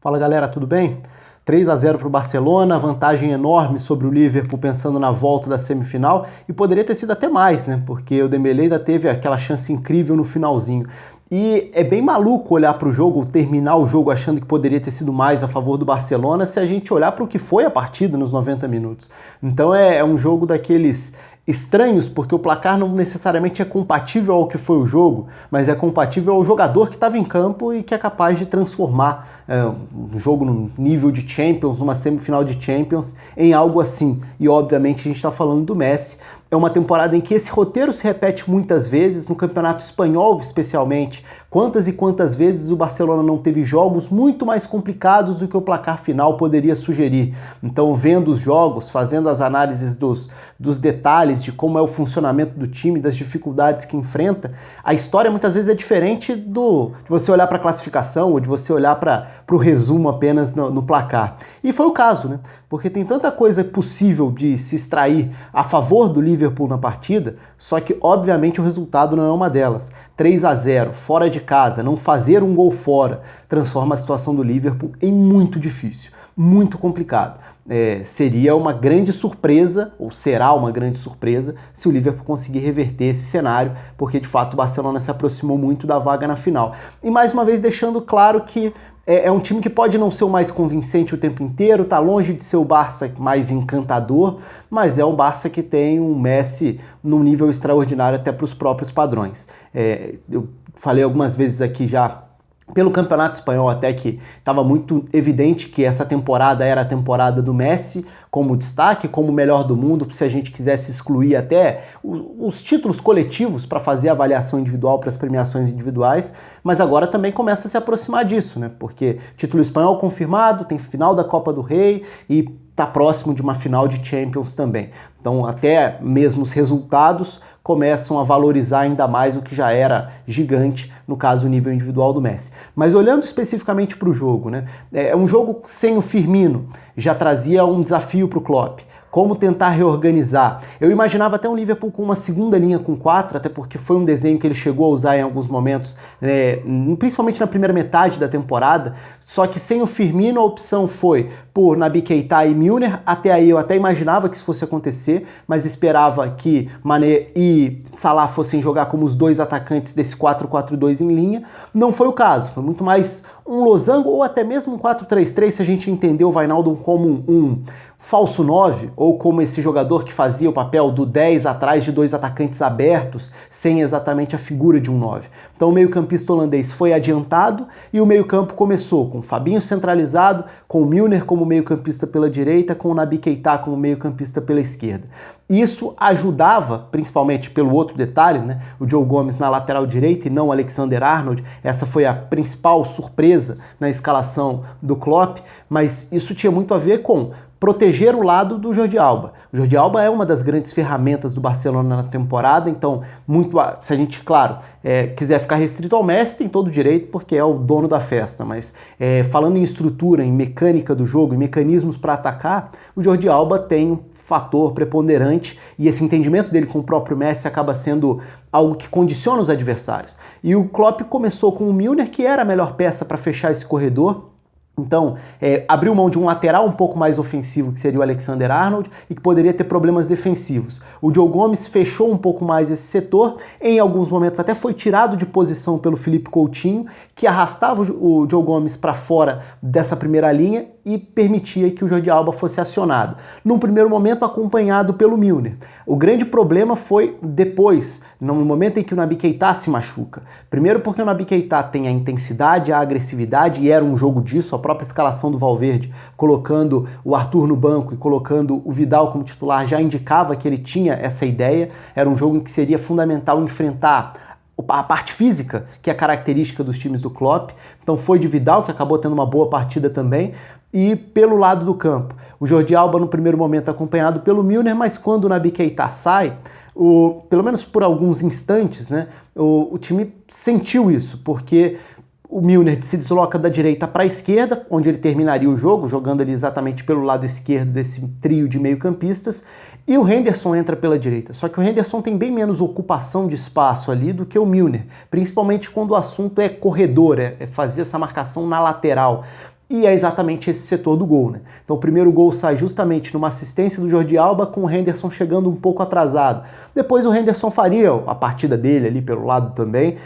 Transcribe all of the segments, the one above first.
Fala galera, tudo bem? 3-0 para o Barcelona, vantagem enorme sobre o Liverpool pensando na volta da semifinal e poderia ter sido até mais, né? Porque o Dembélé ainda teve aquela chance incrível no finalzinho. E é bem maluco olhar para o jogo, terminar o jogo achando que poderia ter sido mais a favor do Barcelona se a gente olhar para o que foi a partida nos 90 minutos. Então é um jogo daqueles estranhos, porque o placar não necessariamente é compatível ao que foi o jogo, mas é compatível ao jogador que estava em campo e que é capaz de transformar um jogo no nível de Champions, uma semifinal de Champions, em algo assim. E obviamente a gente está falando do Messi. É uma temporada em que esse roteiro se repete muitas vezes, no Campeonato Espanhol especialmente. Quantas e quantas vezes o Barcelona não teve jogos muito mais complicados do que o placar final poderia sugerir. Então, vendo os jogos, fazendo as análises dos detalhes de como é o funcionamento do time, das dificuldades que enfrenta, a história muitas vezes é diferente de você olhar para a classificação ou de você olhar para o resumo apenas no placar. E foi o caso, né? Porque tem tanta coisa possível de se extrair a favor do Liverpool na partida, só que obviamente o resultado não é uma delas. 3-0, fora de casa, não fazer um gol fora, transforma a situação do Liverpool em muito difícil, muito complicado. Seria uma grande surpresa, ou será uma grande surpresa, se o Liverpool conseguir reverter esse cenário, porque de fato o Barcelona se aproximou muito da vaga na final. E mais uma vez deixando claro que é um time que pode não ser o mais convincente o tempo inteiro, tá longe de ser o Barça mais encantador, mas é um Barça que tem um Messi num nível extraordinário até para os próprios padrões. Eu falei algumas vezes aqui já pelo Campeonato Espanhol até que estava muito evidente que essa temporada era a temporada do Messi como destaque, como o melhor do mundo, se a gente quisesse excluir até os títulos coletivos para fazer a avaliação individual para as premiações individuais, mas agora também começa a se aproximar disso, né? Porque título espanhol confirmado, tem final da Copa do Rei e está próximo de uma final de Champions também. Então até mesmo os resultados começam a valorizar ainda mais o que já era gigante, no caso o nível individual do Messi. Mas olhando especificamente para o jogo, né? É um jogo sem o Firmino, já trazia um desafio para o Klopp. Como tentar reorganizar. Eu imaginava até um Liverpool com uma segunda linha com 4, até porque foi um desenho que ele chegou a usar em alguns momentos, principalmente na primeira metade da temporada, só que sem o Firmino a opção foi por Naby Keita e Milner. Até aí eu até imaginava que isso fosse acontecer, mas esperava que Mané e Salah fossem jogar como os dois atacantes desse 4-4-2 em linha. Não foi o caso, foi muito mais um losango ou até mesmo um 4-3-3, se a gente entendeu o Wijnaldum como um falso 9, ou como esse jogador que fazia o papel do 10 atrás de dois atacantes abertos, sem exatamente a figura de um 9. Então o meio-campista holandês foi adiantado e o meio-campo começou com o Fabinho centralizado, com o Milner como meio-campista pela direita, com o Naby Keita como meio-campista pela esquerda. Isso ajudava, principalmente pelo outro detalhe, né? O Joe Gomes na lateral direita e não o Alexander-Arnold. Essa foi a principal surpresa na escalação do Klopp, mas isso tinha muito a ver com proteger o lado do Jordi Alba. O Jordi Alba é uma das grandes ferramentas do Barcelona na temporada, então, se a gente, claro, quiser ficar restrito ao Messi, tem todo o direito, porque é o dono da festa, mas falando em estrutura, em mecânica do jogo, em mecanismos para atacar, o Jordi Alba tem um fator preponderante e esse entendimento dele com o próprio Messi acaba sendo algo que condiciona os adversários. E o Klopp começou com o Milner, que era a melhor peça para fechar esse corredor. Então, abriu mão de um lateral um pouco mais ofensivo, que seria o Alexander-Arnold, e que poderia ter problemas defensivos. O Joe Gomes fechou um pouco mais esse setor, em alguns momentos até foi tirado de posição pelo Philippe Coutinho, que arrastava o Joe Gomes para fora dessa primeira linha e permitia que o Jordi Alba fosse acionado. Num primeiro momento acompanhado pelo Milner. O grande problema foi depois, no momento em que o Naby Keita se machuca. Primeiro porque o Naby Keita tem a intensidade, a agressividade, e era um jogo disso, a própria escalação do Valverde, colocando o Arthur no banco e colocando o Vidal como titular, já indicava que ele tinha essa ideia. Era um jogo em que seria fundamental enfrentar a parte física, que é característica dos times do Klopp. Então foi de Vidal, que acabou tendo uma boa partida também. E pelo lado do campo, o Jordi Alba no primeiro momento acompanhado pelo Milner, mas quando o Naby Keita sai, pelo menos por alguns instantes, né, o time sentiu isso, porque o Milner se desloca da direita para a esquerda, onde ele terminaria o jogo, jogando ali exatamente pelo lado esquerdo desse trio de meio-campistas, e o Henderson entra pela direita. Só que o Henderson tem bem menos ocupação de espaço ali do que o Milner, principalmente quando o assunto é corredor, é fazer essa marcação na lateral. E é exatamente esse setor do gol, né? Então o primeiro gol sai justamente numa assistência do Jordi Alba, com o Henderson chegando um pouco atrasado. Depois o Henderson faria a partida dele ali pelo lado também.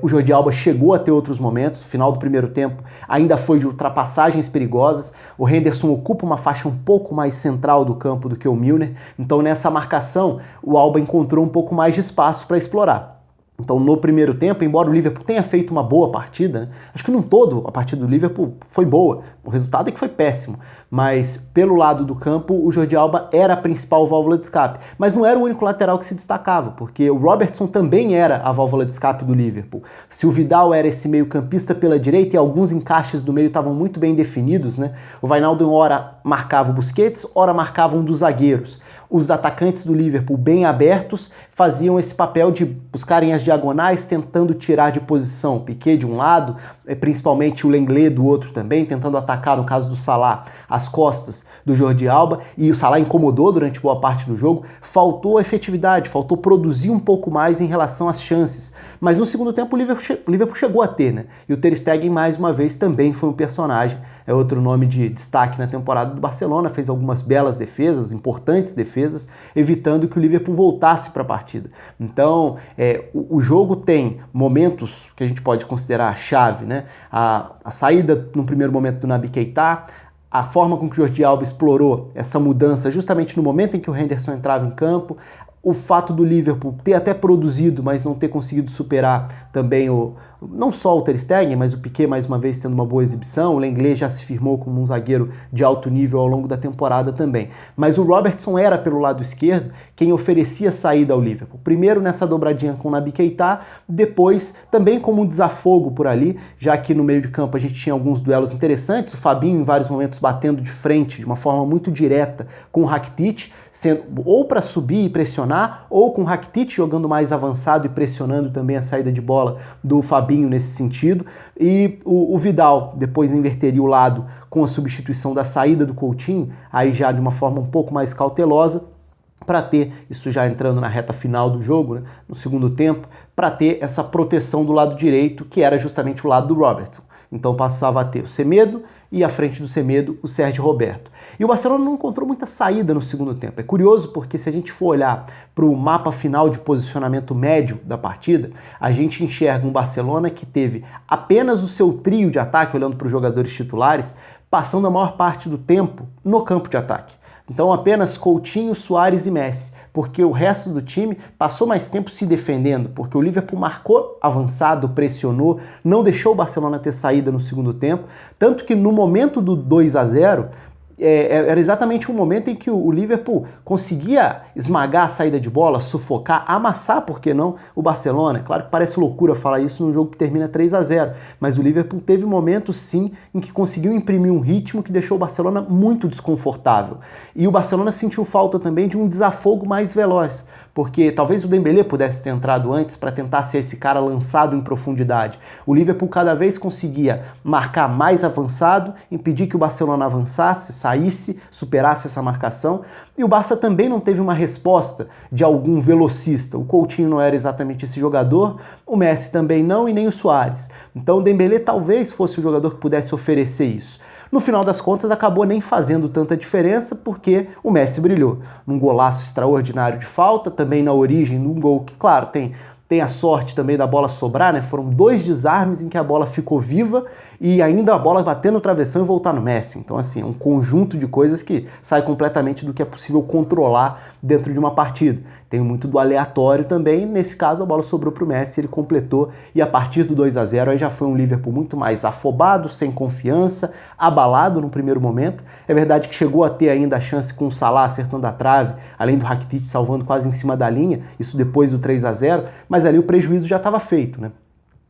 O Jordi Alba chegou a ter outros momentos, no final do primeiro tempo ainda foi de ultrapassagens perigosas. O Henderson ocupa uma faixa um pouco mais central do campo do que o Milner. Então nessa marcação o Alba encontrou um pouco mais de espaço para explorar. Então, no primeiro tempo, embora o Liverpool tenha feito uma boa partida, né? Acho que num todo a partida do Liverpool foi boa, o resultado é que foi péssimo, mas pelo lado do campo o Jordi Alba era a principal válvula de escape, mas não era o único lateral que se destacava, porque o Robertson também era a válvula de escape do Liverpool. Se o Vidal era esse meio campista pela direita e alguns encaixes do meio estavam muito bem definidos, né? O Wijnaldum ora marcava o Busquets, ora marcava um dos zagueiros. Os atacantes do Liverpool bem abertos faziam esse papel de buscarem as diagonais, tentando tirar de posição Piqué de um lado, principalmente o Lenglet do outro também, tentando atacar, no caso do Salah, as costas do Jordi Alba, e o Salah incomodou durante boa parte do jogo. Faltou efetividade, faltou produzir um pouco mais em relação às chances. Mas no segundo tempo o Liverpool chegou a ter, né? E o Ter Stegen, mais uma vez, também foi um personagem, é outro nome de destaque na temporada do Barcelona, fez algumas belas defesas, importantes defesas, evitando que o Liverpool voltasse para a partida. Então, o jogo tem momentos que a gente pode considerar a chave, né? A saída no primeiro momento do Naby Keita, a forma com que o Jordi Alba explorou essa mudança justamente no momento em que o Henderson entrava em campo, o fato do Liverpool ter até produzido, mas não ter conseguido superar também não só o Ter Stegen, mas o Piqué mais uma vez tendo uma boa exibição. O Lenglet já se firmou como um zagueiro de alto nível ao longo da temporada também. Mas o Robertson era, pelo lado esquerdo, quem oferecia saída ao Liverpool. Primeiro nessa dobradinha com o Naby Keita, depois também como um desafogo por ali, já que no meio de campo a gente tinha alguns duelos interessantes, o Fabinho em vários momentos batendo de frente, de uma forma muito direta com o Rakitic, sendo ou para subir e pressionar, ou com o Rakitic jogando mais avançado e pressionando também a saída de bola do Fabinho nesse sentido, e o Vidal depois inverteria o lado com a substituição da saída do Coutinho, aí já de uma forma um pouco mais cautelosa, para ter, isso já entrando na reta final do jogo, né, no segundo tempo, para ter essa proteção do lado direito, que era justamente o lado do Robertson. Então passava a ter o Semedo e à frente do Semedo o Sérgio Roberto. E o Barcelona não encontrou muita saída no segundo tempo. É curioso porque se a gente for olhar para o mapa final de posicionamento médio da partida, a gente enxerga um Barcelona que teve apenas o seu trio de ataque, olhando para os jogadores titulares, passando a maior parte do tempo no campo de ataque. Então apenas Coutinho, Suárez e Messi, porque o resto do time passou mais tempo se defendendo, porque o Liverpool marcou avançado, pressionou, não deixou o Barcelona ter saída no segundo tempo, tanto que no momento do 2-0, era exatamente o momento em que o Liverpool conseguia esmagar a saída de bola, sufocar, amassar, por que não, o Barcelona. Claro que parece loucura falar isso num jogo que termina 3-0, mas o Liverpool teve momentos sim em que conseguiu imprimir um ritmo que deixou o Barcelona muito desconfortável. E o Barcelona sentiu falta também de um desafogo mais veloz, porque talvez o Dembélé pudesse ter entrado antes para tentar ser esse cara lançado em profundidade. O Liverpool cada vez conseguia marcar mais avançado, impedir que o Barcelona avançasse, saísse, superasse essa marcação, e o Barça também não teve uma resposta de algum velocista. O Coutinho não era exatamente esse jogador, o Messi também não e nem o Suárez. Então o Dembélé talvez fosse o jogador que pudesse oferecer isso. No final das contas, acabou nem fazendo tanta diferença porque o Messi brilhou. Num golaço extraordinário de falta, também na origem, num gol que, claro, tem a sorte também da bola sobrar, né? Foram 2 desarmes em que a bola ficou viva e ainda a bola bater no travessão e voltar no Messi. Então, assim, é um conjunto de coisas que sai completamente do que é possível controlar dentro de uma partida. Tem muito do aleatório também, nesse caso a bola sobrou para o Messi, ele completou, e a partir do 2-0 aí já foi um Liverpool muito mais afobado, sem confiança, abalado no primeiro momento. É verdade que chegou a ter ainda a chance com o Salah acertando a trave, além do Rakitic salvando quase em cima da linha, isso depois do 3-0, mas ali o prejuízo já estava feito, né?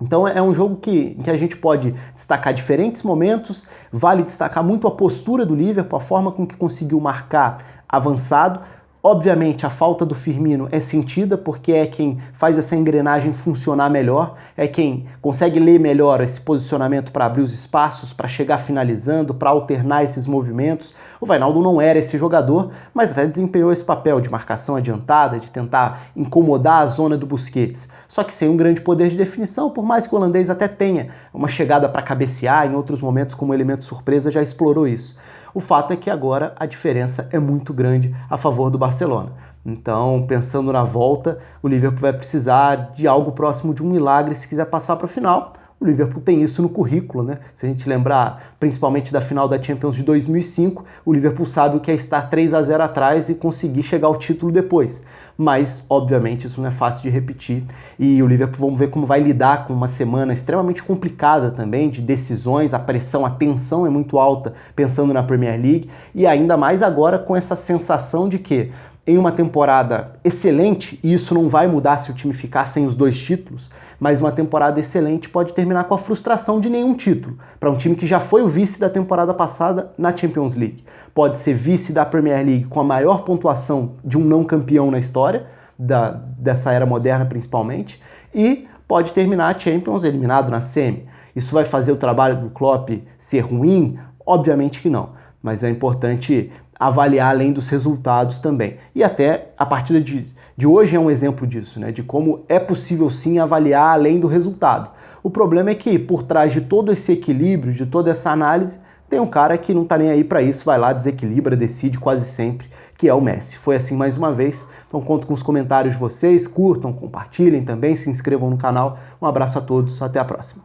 Então é um jogo em que a gente pode destacar diferentes momentos, vale destacar muito a postura do Liverpool, a forma com que conseguiu marcar avançado, Obviamente, a falta do Firmino é sentida porque é quem faz essa engrenagem funcionar melhor, é quem consegue ler melhor esse posicionamento para abrir os espaços, para chegar finalizando, para alternar esses movimentos. O Wijnaldum não era esse jogador, mas até desempenhou esse papel de marcação adiantada, de tentar incomodar a zona do Busquets. Só que sem um grande poder de definição, por mais que o holandês até tenha uma chegada para cabecear, em outros momentos como elemento surpresa já explorou isso. O fato é que agora a diferença é muito grande a favor do Barcelona. Então, pensando na volta, o Liverpool vai precisar de algo próximo de um milagre se quiser passar para a final. O Liverpool tem isso no currículo, né? Se a gente lembrar principalmente da final da Champions de 2005, o Liverpool sabe o que é estar 3-0 atrás e conseguir chegar ao título depois. Mas, obviamente, isso não é fácil de repetir e o Liverpool, vamos ver como vai lidar com uma semana extremamente complicada também, de decisões, a pressão, a tensão é muito alta pensando na Premier League e ainda mais agora com essa sensação de que em uma temporada excelente, e isso não vai mudar se o time ficar sem os 2 títulos, mas uma temporada excelente pode terminar com a frustração de nenhum título, para um time que já foi o vice da temporada passada na Champions League. Pode ser vice da Premier League com a maior pontuação de um não campeão na história, dessa era moderna principalmente, e pode terminar a Champions eliminado na semi. Isso vai fazer o trabalho do Klopp ser ruim? Obviamente que não, mas é importante avaliar além dos resultados também. E até a partida de hoje é um exemplo disso, né? De como é possível sim avaliar além do resultado. O problema é que por trás de todo esse equilíbrio, de toda essa análise, tem um cara que não tá nem aí para isso, vai lá, desequilibra, decide quase sempre, que é o Messi. Foi assim mais uma vez, então conto com os comentários de vocês, curtam, compartilhem também, se inscrevam no canal. Um abraço a todos, até a próxima.